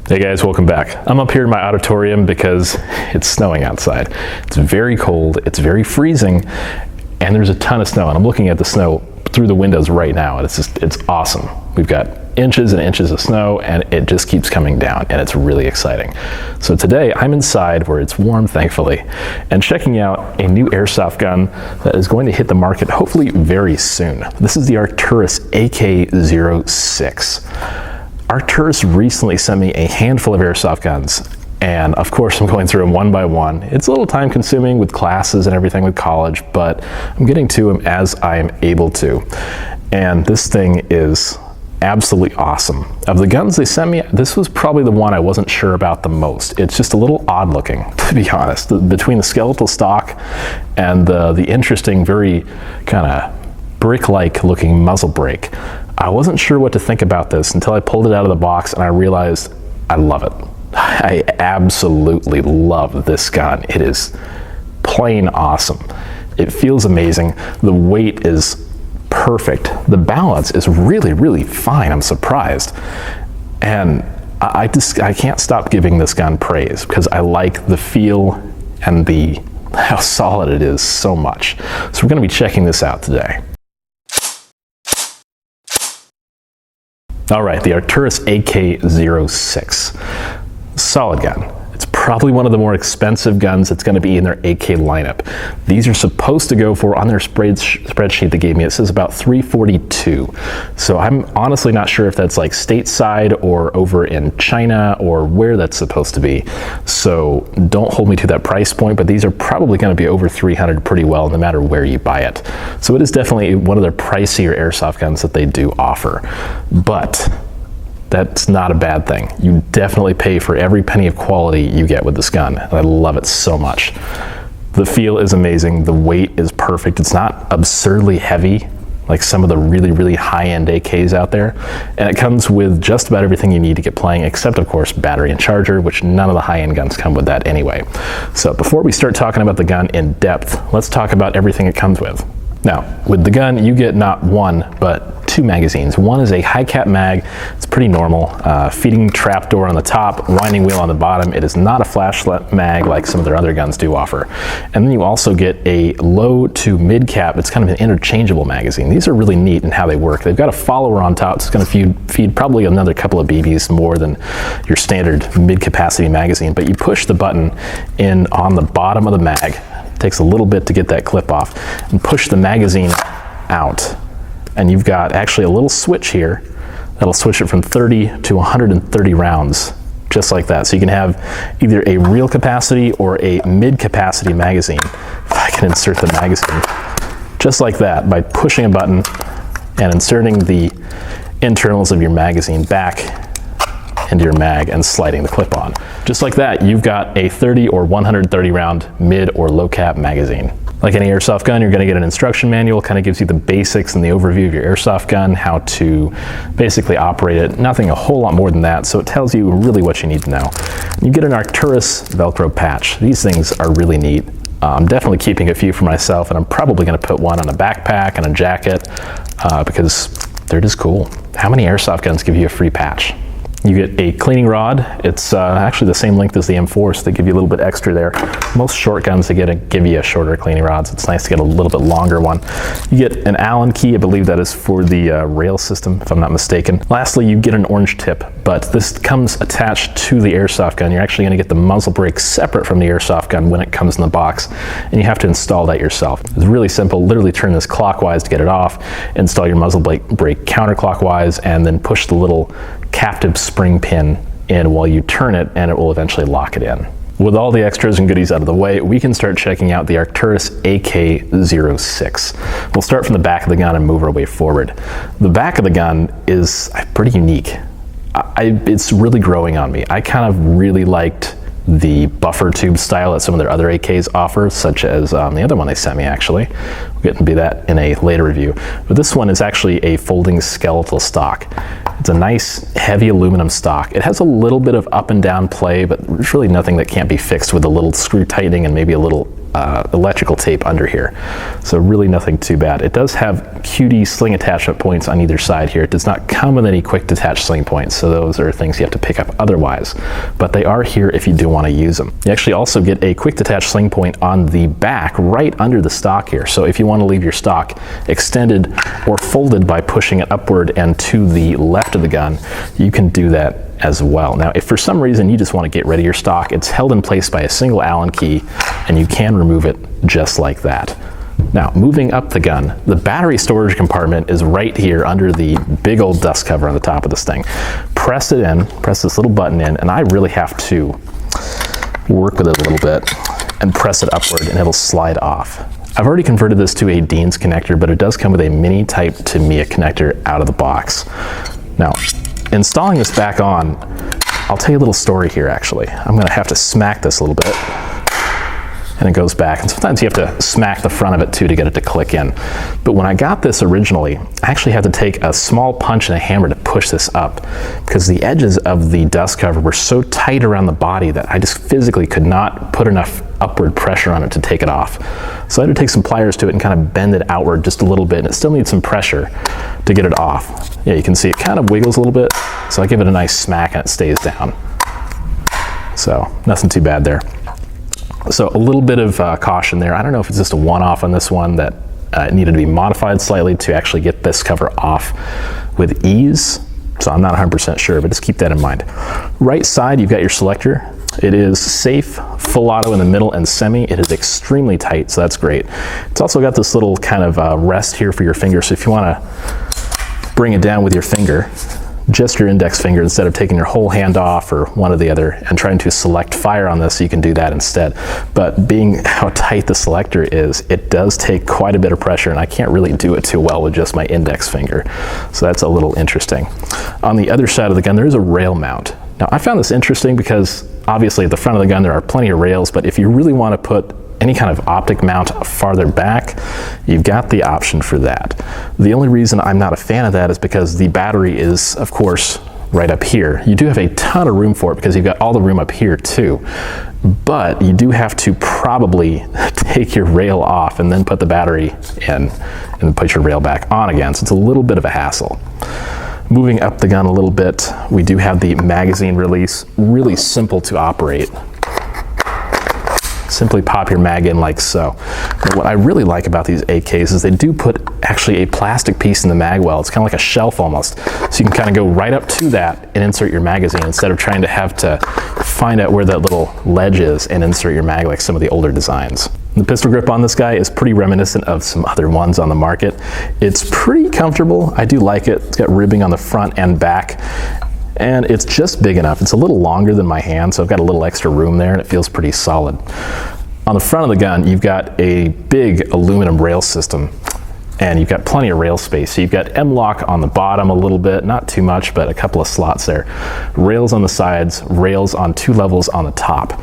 Hey guys, welcome back. I'm up here in my auditorium because it's snowing outside. It's very cold, it's very freezing, and there's a ton of snow, and I'm looking at the snow through the windows right now, and it's awesome. We've got inches and inches of snow, and it just keeps coming down, and it's really exciting. So today, I'm inside where it's warm, thankfully, and checking out a new airsoft gun that is going to hit the market hopefully very soon. This is the Arcturus AK06. Arcturus recently sent me a handful of airsoft guns, and of course I'm going through them one by one. It's a little time consuming with classes and everything with college, but I'm getting to them as I am able to. And this thing is absolutely awesome. Of the guns they sent me, this was probably the one I wasn't sure about the most. It's just a little odd looking, to be honest. Between the skeletal stock and the interesting, very kind of brick-like looking muzzle brake, I wasn't sure what to think about this until I pulled it out of the box and I realized I love it. I absolutely love this gun. It is plain awesome. It feels amazing. The weight is perfect. The balance is really, really fine. I'm surprised. And I can't stop giving this gun praise because I like the feel and how solid it is so much. So we're going to be checking this out today. All right, the Arcturus AK06. Solid gun. It's probably one of the more expensive guns that's going to be in their AK lineup. These are supposed to go for, on their spreadsheet they gave me, it says about $342. So I'm honestly not sure if that's like stateside or over in China or where that's supposed to be. So don't hold me to that price point, but these are probably going to be over $300 pretty well no matter where you buy it. So it is definitely one of their pricier airsoft guns that they do offer. But that's not a bad thing. You definitely pay for every penny of quality you get with this gun, and I love it so much. The feel is amazing, the weight is perfect. It's not absurdly heavy like some of the really, really high-end AKs out there, and it comes with just about everything you need to get playing, except of course battery and charger, which none of the high-end guns come with that anyway. So before we start talking about the gun in depth, let's talk about everything it comes with. Now, with the gun, you get not one, but two magazines. One is a high cap mag. It's pretty normal. Feeding trapdoor on the top, winding wheel on the bottom. It is not a flashlight mag like some of their other guns do offer. And then you also get a low to mid cap. It's kind of an interchangeable magazine. These are really neat in how they work. They've got a follower on top. It's going to feed probably another couple of BBs more than your standard mid capacity magazine. But you push the button in on the bottom of the mag. It takes a little bit to get that clip off, and push the magazine out. And you've got actually a little switch here that'll switch it from 30 to 130 rounds, just like that. So you can have either a real capacity or a mid capacity magazine. If I can insert the magazine, just like that, by pushing a button and inserting the internals of your magazine back into your mag and sliding the clip on. Just like that, you've got a 30 or 130 round mid or low cap magazine. Like any airsoft gun, you're going to get an instruction manual, kind of gives you the basics and the overview of your airsoft gun, how to basically operate it. Nothing a whole lot more than that, so it tells you really what you need to know. You get an Arcturus Velcro patch. These things are really neat. I'm definitely keeping a few for myself, and I'm probably going to put one on a backpack and a jacket because they're just cool. How many airsoft guns give you a free patch? You get a cleaning rod. It's actually the same length as the M4, so they give you a little bit extra there. Most short guns, they give you a shorter cleaning rod, so it's nice to get a little bit longer one. You get an Allen key. I believe that is for the rail system, if I'm not mistaken. Lastly, you get an orange tip, but this comes attached to the airsoft gun. You're actually going to get the muzzle brake separate from the airsoft gun when it comes in the box, and you have to install that yourself. It's really simple. Literally turn this clockwise to get it off, install your muzzle brake counterclockwise, and then push the little captive spring pin in while you turn it, and it will eventually lock it in. With all the extras and goodies out of the way, we can start checking out the Arcturus AK06. We'll start from the back of the gun and move our way forward. The back of the gun is pretty unique. It's really growing on me. I kind of really liked the buffer tube style that some of their other AKs offer, such as the other one they sent me actually. We'll get into that in a later review. But this one is actually a folding skeletal stock. It's a nice heavy aluminum stock. It has a little bit of up and down play, but there's really nothing that can't be fixed with a little screw tightening and maybe a little electrical tape under here. So really nothing too bad. It does have QD sling attachment points on either side here. It does not come with any quick detach sling points, so those are things you have to pick up otherwise. But they are here if you do want to use them. You actually also get a quick detach sling point on the back right under the stock here. So if you want to leave your stock extended or folded by pushing it upward and to the left of the gun, you can do that as well. Now, if for some reason you just want to get rid of your stock, it's held in place by a single Allen key, and you can remove it just like that. Now, moving up the gun, the battery storage compartment is right here under the big old dust cover on the top of this thing. Press it in, press this little button in, and I really have to work with it a little bit and press it upward, and it'll slide off. I've already converted this to a Dean's connector, but it does come with a mini type Tamiya connector out of the box. Now, installing this back on, I'll tell you a little story here actually. I'm gonna have to smack this a little bit, and it goes back. And sometimes you have to smack the front of it too to get it to click in. But when I got this originally, I actually had to take a small punch and a hammer to push this up, because the edges of the dust cover were so tight around the body that I just physically could not put enough upward pressure on it to take it off. So I had to take some pliers to it and kind of bend it outward just a little bit, and it still needs some pressure to get it off. Yeah, you can see it kind of wiggles a little bit, so I give it a nice smack and it stays down. So nothing too bad there. So a little bit of caution there. I don't know if it's just a one-off on this one that it needed to be modified slightly to actually get this cover off with ease. So I'm not 100% sure, but just keep that in mind. Right side, you've got your selector. It is safe, full auto in the middle, and semi. It is extremely tight, so that's great. It's also got this little kind of rest here for your finger, so if you want to bring it down with your finger, just your index finger, instead of taking your whole hand off or one or the other and trying to select fire on this, you can do that instead. But being how tight the selector is, it does take quite a bit of pressure, and I can't really do it too well with just my index finger. So that's a little interesting. On the other side of the gun, there is a rail mount. Now, I found this interesting because obviously at the front of the gun there are plenty of rails, but if you really want to put any kind of optic mount farther back, you've got the option for that. The only reason I'm not a fan of that is because the battery is, of course, right up here. You do have a ton of room for it because you've got all the room up here too, but you do have to probably take your rail off and then put the battery in and put your rail back on again, so it's a little bit of a hassle. Moving up the gun a little bit, we do have the magazine release, really simple to operate. Simply pop your mag in like so. Now, what I really like about these AKs is they do put actually a plastic piece in the mag well. It's kind of like a shelf almost. So you can kind of go right up to that and insert your magazine instead of trying to have to find out where that little ledge is and insert your mag like some of the older designs. The pistol grip on this guy is pretty reminiscent of some other ones on the market. It's pretty comfortable. I do like it. It's got ribbing on the front and back, and it's just big enough. It's a little longer than my hand, so I've got a little extra room there, and it feels pretty solid. On the front of the gun, you've got a big aluminum rail system, and you've got plenty of rail space. So you've got M-LOK on the bottom a little bit, not too much, but a couple of slots there. Rails on the sides, rails on 2 levels on the top.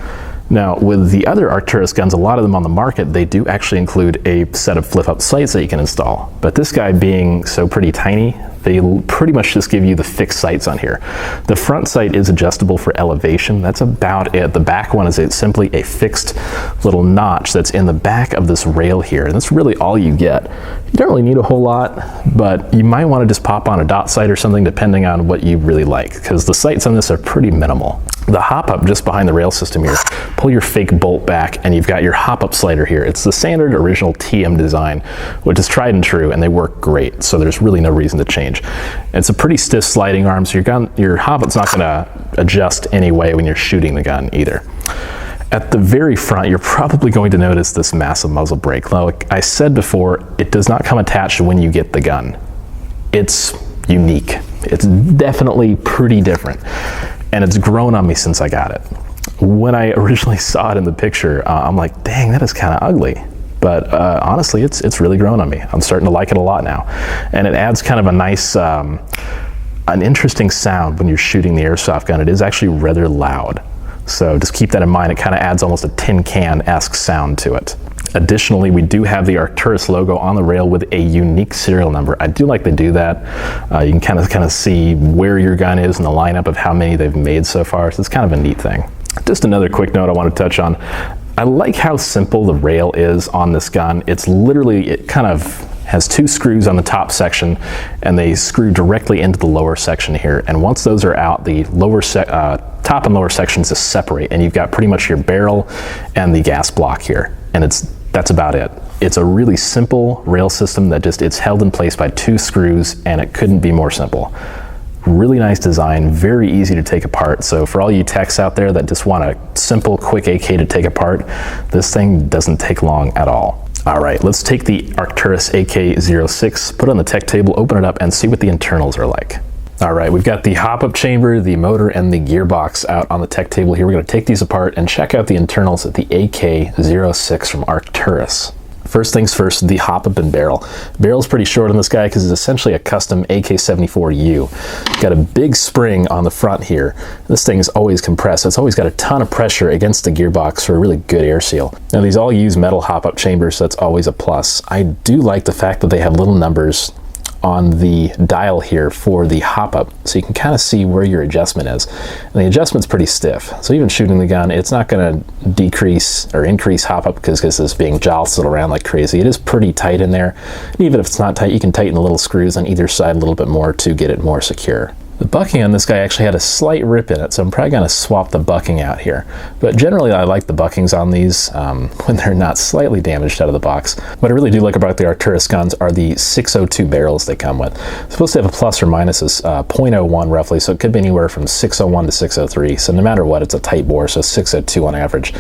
Now, with the other Arcturus guns, a lot of them on the market, they do actually include a set of flip-up sights that you can install. But this guy being so pretty tiny, they pretty much just give you the fixed sights on here. The front sight is adjustable for elevation. That's about it. The back one is simply a fixed little notch that's in the back of this rail here, and that's really all you get. You don't really need a whole lot, but you might want to just pop on a dot sight or something depending on what you really like, because the sights on this are pretty minimal. The hop-up just behind the rail system here, pull your fake bolt back and you've got your hop-up slider here. It's the standard original TM design, which is tried and true, and they work great, so there's really no reason to change. It's a pretty stiff sliding arm, so your hop-up's not going to adjust anyway when you're shooting the gun either. At the very front, you're probably going to notice this massive muzzle brake. Like I said before, it does not come attached when you get the gun. It's unique. It's definitely pretty different, and it's grown on me since I got it. When I originally saw it in the picture, I'm like, dang, that is kind of ugly. But honestly, it's really grown on me. I'm starting to like it a lot now. And it adds kind of a nice, an interesting sound when you're shooting the airsoft gun. It is actually rather loud. So just keep that in mind. It kind of adds almost a tin can-esque sound to it. Additionally, we do have the Arcturus logo on the rail with a unique serial number. I do like to do that. You can kind of see where your gun is in the lineup of how many they've made so far. So it's kind of a neat thing. Just another quick note I want to touch on. I like how simple the rail is on this gun. It's literally, it kind of has two screws on the top section and they screw directly into the lower section here. And once those are out, the top and lower sections just separate and you've got pretty much your barrel and the gas block here. And that's about it. It's a really simple rail system that it's held in place by two screws and it couldn't be more simple. Really nice design, very easy to take apart. So for all you techs out there that just want a simple, quick AK to take apart, this thing doesn't take long at all. All right, let's take the Arcturus AK06, put it on the tech table, open it up, and see what the internals are like. All right, we've got the hop-up chamber, the motor, and the gearbox out on the tech table here. We're gonna take these apart and check out the internals of the AK06 from Arcturus. First things first, the hop-up and barrel. Barrel's pretty short on this guy because it's essentially a custom AK-74U. Got a big spring on the front here. This thing's always compressed. It's always got a ton of pressure against the gearbox for a really good air seal. Now these all use metal hop-up chambers, so that's always a plus. I do like the fact that they have little numbers on the dial here for the hop-up, so you can kind of see where your adjustment is. And the adjustment's pretty stiff, so even shooting the gun, it's not going to decrease or increase hop-up because it's being jostled around like crazy. It is pretty tight in there, and even if it's not tight, you can tighten the little screws on either side a little bit more to get it more secure. The bucking on this guy actually had a slight rip in it, so I'm probably going to swap the bucking out here. But generally I like the buckings on these when they're not slightly damaged out of the box. What I really do like about the Arcturus guns are the 602 barrels they come with. It's supposed to have a plus or minus 0.01 roughly, so it could be anywhere from 601 to 603. So no matter what, it's a tight bore, so 602 on average.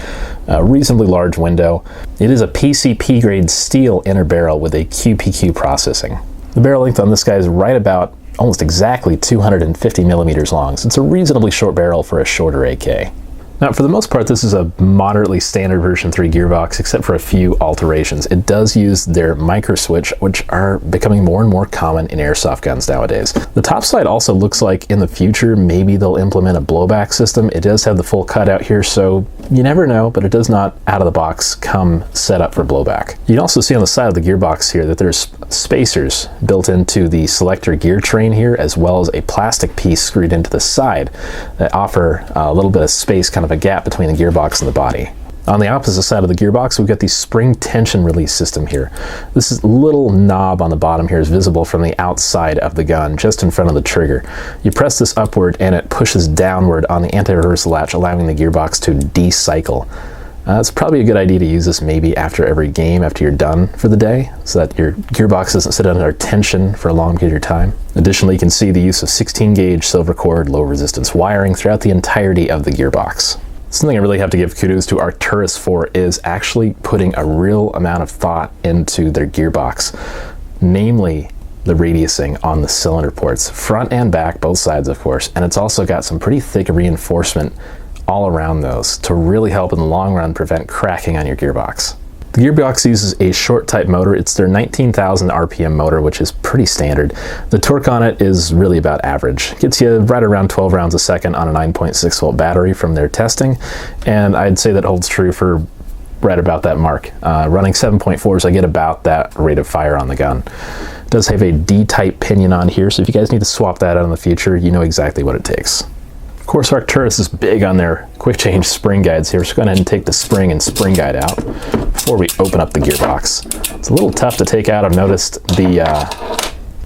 Reasonably large window. It is a PCP grade steel inner barrel with a QPQ processing. The barrel length on this guy is right about almost exactly 250 millimeters long, so it's a reasonably short barrel for a shorter AK. Now, for the most part, this is a moderately standard version 3 gearbox, except for a few alterations. It does use their micro switch, which are becoming more and more common in airsoft guns nowadays. The top side also looks like in the future, maybe they'll implement a blowback system. It does have the full cutout here, so you never know, but it does not, out of the box, come set up for blowback. You can also see on the side of the gearbox here that there's spacers built into the selector gear train here, as well as a plastic piece screwed into the side that offer a little bit of space, kind of a gap between the gearbox and the body. On the opposite side of the gearbox, we've got the spring tension release system here. This little knob on the bottom here is visible from the outside of the gun, just in front of the trigger. You press this upward and it pushes downward on the anti-reverse latch, allowing the gearbox to decycle. It's probably a good idea to use this maybe after every game, after you're done for the day, so that your gearbox doesn't sit under tension for a long period of time. Additionally, you can see the use of 16 gauge silver cord low resistance wiring throughout the entirety of the gearbox. Something I really have to give kudos to Arcturus for is actually putting a real amount of thought into their gearbox, namely the radiusing on the cylinder ports, front and back, both sides of course, and it's also got some pretty thick reinforcement all around those to really help in the long run prevent cracking on your gearbox. The gearbox uses a short type motor. It's their 19,000 RPM motor, which is pretty standard. The torque on it is really about average. Gets you right around 12 rounds a second on a 9.6 volt battery from their testing, and I'd say that holds true for right about that mark. Running 7.4s, I get about that rate of fire on the gun. It does have a D-type pinion on here, so if you guys need to swap that out in the future, you know exactly what it takes. Of course, Arcturus is big on their quick change spring guides here, so go ahead and take the spring and spring guide out before we open up the gearbox. It's a little tough to take out. I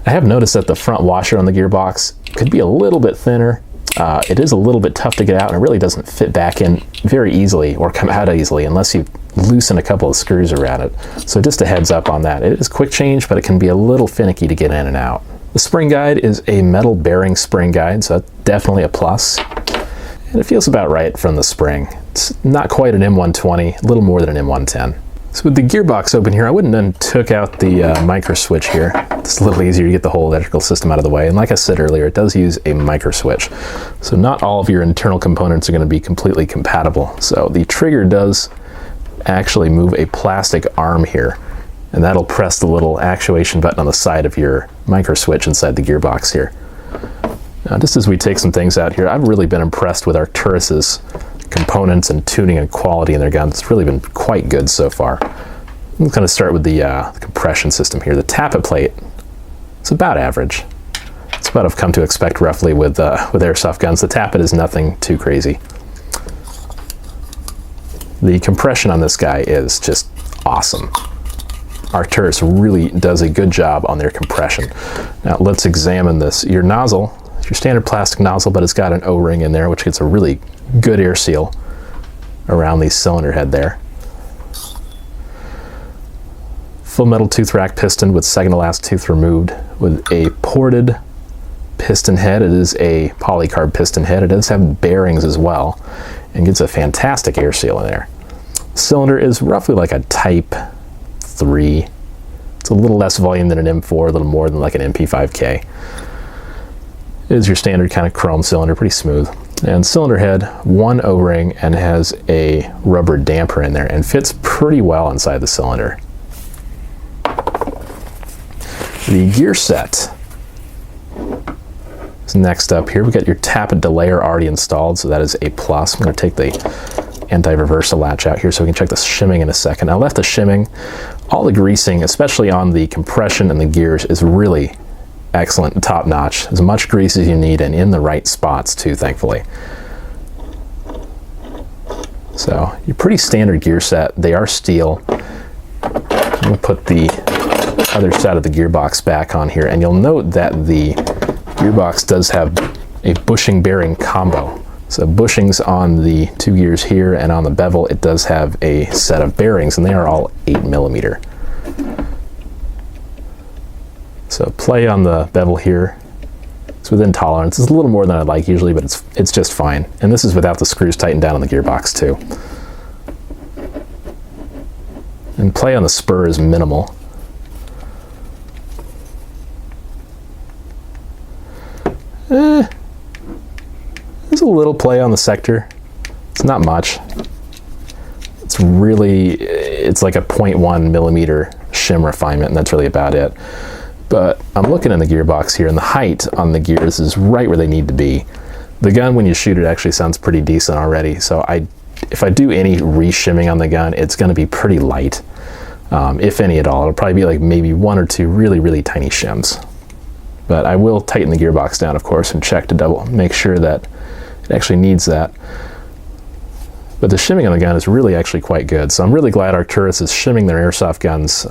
have noticed that the front washer on the gearbox could be a little bit thinner. It is a little bit tough to get out, and it really doesn't fit back in very easily or come out easily unless you loosen a couple of screws around it. So just a heads up on that. It is quick change, but it can be a little finicky to get in and out. The spring guide is a metal bearing spring guide, so that's definitely a plus. And it feels about right from the spring. It's not quite an M120, a little more than an M110. So with the gearbox open here, I wouldn't have took out the micro switch here. It's a little easier to get the whole electrical system out of the way. And like I said earlier, it does use a micro switch. So not all of your internal components are going to be completely compatible. So the trigger does actually move a plastic arm here, and that'll press the little actuation button on the side of your micro switch inside the gearbox here. Now, just as we take some things out here, I've really been impressed with Arcturus's components and tuning and quality in their guns. It's really been quite good so far. I'm going to start with the compression system here. The tappet plate, it's about average. It's what I've come to expect roughly with airsoft guns. The tappet is nothing too crazy. The compression on this guy is just awesome. Arcturus really does a good job on their compression. Now let's examine this. Your nozzle, it's your standard plastic nozzle, but it's got an O-ring in there, which gets a really good air seal around the cylinder head there. Full metal tooth rack piston with second to last tooth removed with a ported piston head. It is a polycarb piston head. It does have bearings as well and gets a fantastic air seal in there. Cylinder is roughly like a Type 3. It's a little less volume than an M4, a little more than like an MP5K. It is your standard kind of chrome cylinder, pretty smooth. And cylinder head, one O-ring, and has a rubber damper in there and fits pretty well inside the cylinder. The gear set is next up here. We got your tappet delayer already installed, so that is a plus. I'm going to take the anti-reversal latch out here so we can check the shimming in a second. I left the shimming. All the greasing, especially on the compression and the gears, is really excellent, top notch. As much grease as you need and in the right spots too, thankfully. So your pretty standard gear set. They are steel. We'll put the other side of the gearbox back on here, and you'll note that the gearbox does have a bushing bearing combo. So bushings on the two gears here, and on the bevel it does have a set of bearings, and they are all 8mm. So play on the bevel here. It's within tolerance. It's a little more than I'd like usually, but it's just fine. And this is without the screws tightened down on the gearbox too. And play on the spur is minimal. There's a little play on the sector. It's not much. It's like a 0.1mm shim refinement, and that's really about it. But I'm looking in the gearbox here, and the height on the gears is right where they need to be. The gun, when you shoot it, actually sounds pretty decent already. So if I do any re-shimming on the gun, it's going to be pretty light, if any at all. It'll probably be like maybe one or two really, really tiny shims. But I will tighten the gearbox down, of course, and check to make sure that it actually needs that. But the shimming on the gun is really actually quite good. So I'm really glad Arcturus is shimming their airsoft guns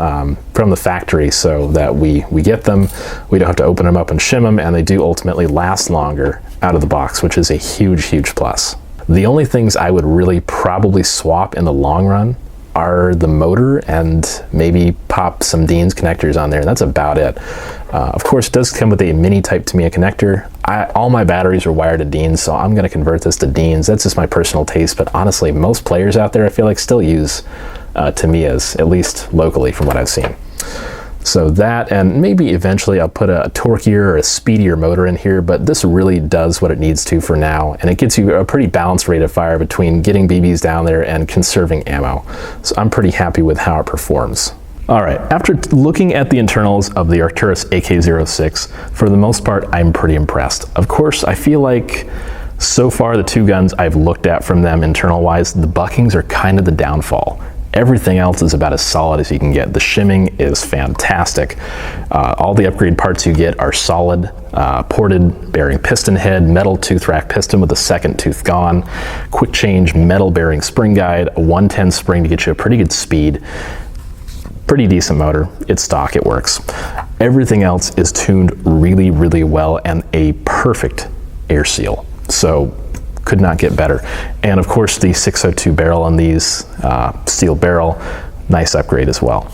from the factory so that we get them, we don't have to open them up and shim them, and they do ultimately last longer out of the box, which is a huge, huge plus. The only things I would really probably swap in the long run are the motor and maybe pop some Dean's connectors on there. That's about it. Of course, it does come with a mini Type Tamiya connector. All my batteries are wired to Dean's, so I'm going to convert this to Dean's. That's just my personal taste, but honestly, most players out there, I feel like, still use Tamiyas, at least locally from what I've seen. So that, and maybe eventually I'll put a torquier or a speedier motor in here, but this really does what it needs to for now, and it gets you a pretty balanced rate of fire between getting BBs down there and conserving ammo. So I'm pretty happy with how it performs. All right, after looking at the internals of the Arcturus AK06, for the most part, I'm pretty impressed. Of course, I feel like so far the two guns I've looked at from them internal-wise, the buckings are kind of the downfall. Everything else is about as solid as you can get. The shimming is fantastic. All the upgrade parts you get are solid, ported bearing piston head, metal tooth rack piston with a second tooth gone, quick change metal bearing spring guide, a 110 spring to get you a pretty good speed. Pretty decent motor. It's stock, it works. Everything else is tuned really, really well, and a perfect air seal. So could not get better. And of course the 602 barrel on these, steel barrel, nice upgrade as well.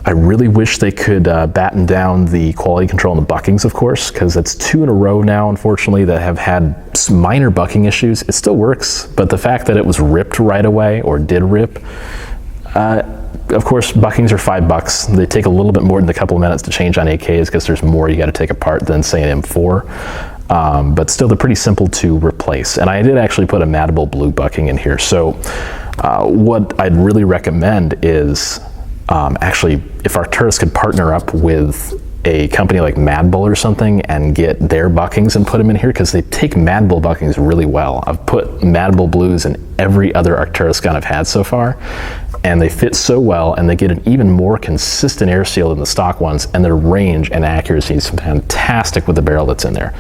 I really wish they could batten down the quality control on the buckings, of course, because it's 2 in a row now, unfortunately, that have had some minor bucking issues. It still works, but the fact that it was ripped right away, or did rip, of course, buckings are $5. They take a little bit more than a couple of minutes to change on AKs because there's more you got to take apart than, say, an M4. But still, they're pretty simple to replace. And I did actually put a Matable blue bucking in here. So what I'd really recommend is actually, if Arcturus could partner up with a company like Madbull or something and get their buckings and put them in here, because they take Madbull buckings really well. I've put Madbull blues in every other Arcturus gun I've had so far, and they fit so well, and they get an even more consistent air seal than the stock ones, and their range and accuracy is fantastic with the barrel that's in there.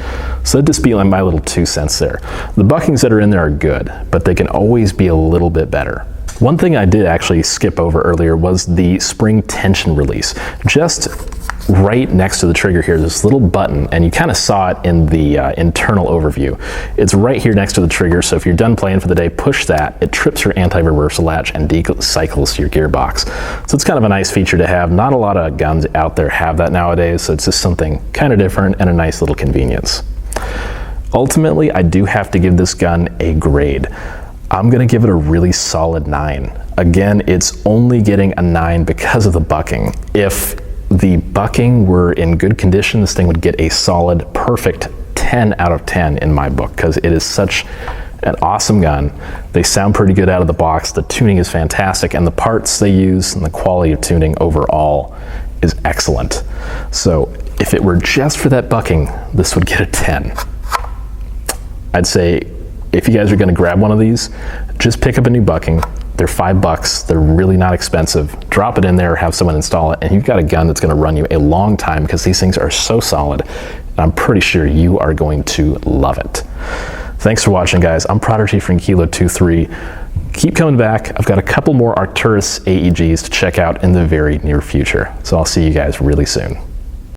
So that'd just be like my little 2 cents there. The buckings that are in there are good, but they can always be a little bit better. One thing I did actually skip over earlier was the spring tension release. Just right next to the trigger here, this little button, and you kind of saw it in the internal overview. It's right here next to the trigger, so if you're done playing for the day, push that. It trips your anti-reversal latch and decycles your gearbox. So it's kind of a nice feature to have. Not a lot of guns out there have that nowadays, so it's just something kind of different and a nice little convenience. Ultimately, I do have to give this gun a grade. I'm gonna give it a really solid 9. Again, it's only getting a 9 because of the bucking. If the bucking were in good condition, this thing would get a solid, perfect 10 out of 10 in my book, because it is such an awesome gun. They sound pretty good out of the box, the tuning is fantastic, and the parts they use and the quality of tuning overall is excellent. So if it were just for that bucking, this would get a 10. I'd say if you guys are gonna grab one of these, just pick up a new bucking. They're $5, they're really not expensive. Drop it in there, have someone install it, and you've got a gun that's gonna run you a long time, because these things are so solid, and I'm pretty sure you are going to love it. Thanks for watching, guys. I'm Prodigy from Kilo 23. Keep coming back. I've got a couple more Arcturus AEGs to check out in the very near future. So I'll see you guys really soon.